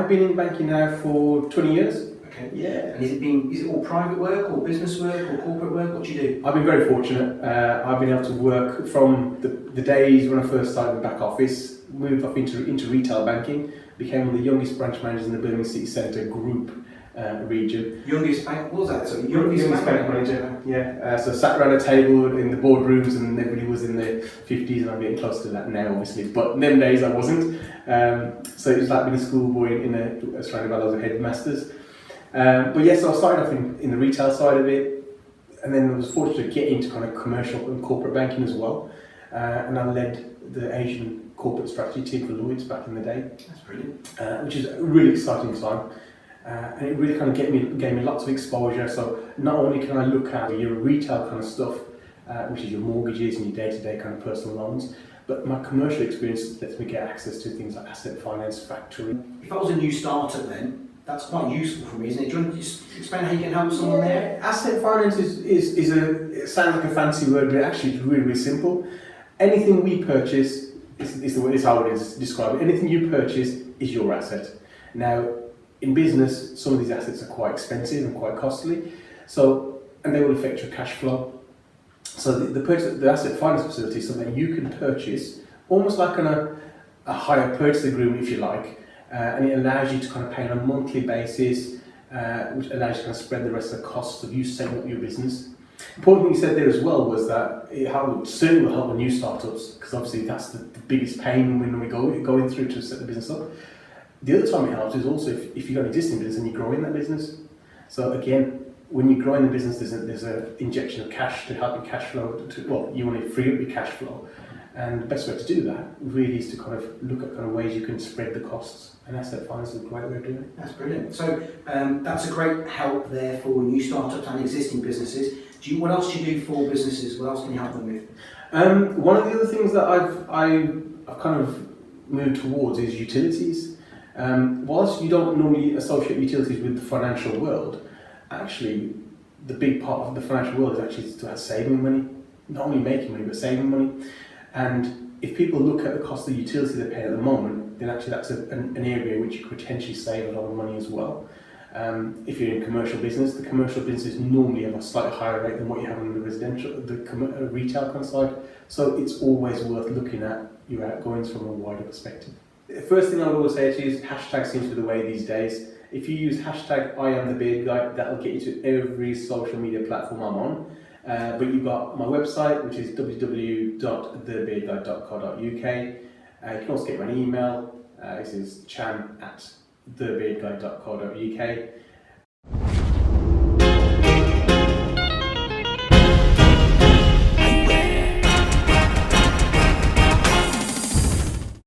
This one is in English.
been in banking now for 20 years. Okay. Yeah. And is it all private work or business work or corporate work? What do you do? I've been very fortunate. I've been able to work from the days when I first started in the back office, moved off into retail banking, became one of the youngest branch managers in the Birmingham City Centre group region. Youngest bank, what was that? So Youngest bank manager, yeah. So sat around a table in the boardrooms and everybody was in their 50s, and I'm getting close to that now obviously, but in them days I wasn't. So it was like being a schoolboy surrounded by loads of headmasters. But yes, so I started off in the retail side of it, and then I was fortunate to get into kind of commercial and corporate banking as well. And I led the Asian corporate strategy team for Lloyds back in the day. That's brilliant. Which is a really exciting time. And it really kind of gave me lots of exposure. So not only can I look at your retail kind of stuff, which is your mortgages and your day-to-day kind of personal loans, but my commercial experience lets me get access to things like asset finance, factoring. If I was a new startup then, that's quite useful for me, isn't it? Do you want to just explain how you can help someone there? Asset finance it sounds like a fancy word, but actually it's really, really simple. Anything we purchase is how it is described. Anything you purchase is your asset. Now, in business, some of these assets are quite expensive and quite costly, and they will affect your cash flow. So the asset finance facility is something you can purchase, almost like on a hire purchase agreement, if you like, and it allows you to kind of pay on a monthly basis, which allows you to kind of spread the rest of the costs of you setting up your business. Important thing you said there as well was that it certainly will help with new startups, because obviously that's the biggest pain when we going through to set the business up. The other time it helps is also if you've got an existing business and you're growing that business. So again, when you're growing the business, there's an injection of cash to help your cash flow. You want to free up your cash flow, and the best way to do that really is to kind of look at kind of ways you can spread the costs. And asset finance is a great way of doing it. That's brilliant. So that's a great help there for new startups and existing businesses. What else do you do for businesses? What else can you help them with? One of the other things that I've kind of moved towards is utilities. Whilst you don't normally associate utilities with the financial world, actually the big part of the financial world is actually about saving money, not only making money but saving money. And if people look at the cost of the utilities they pay at the moment, then actually that's an area which you could potentially save a lot of money as well. If you're in commercial business, the commercial businesses normally have a slightly higher rate than what you have in the retail kind of side. So it's always worth looking at your outgoings from a wider perspective. The first thing I would always say to you is hashtag seems to be the way these days. If you use hashtag #IamTheBeardGuy, that'll get you to every social media platform I'm on. But you've got my website, which is www.thebeardguy.co.uk. You can also get my email. This is chan@thebeardguy.co.uk.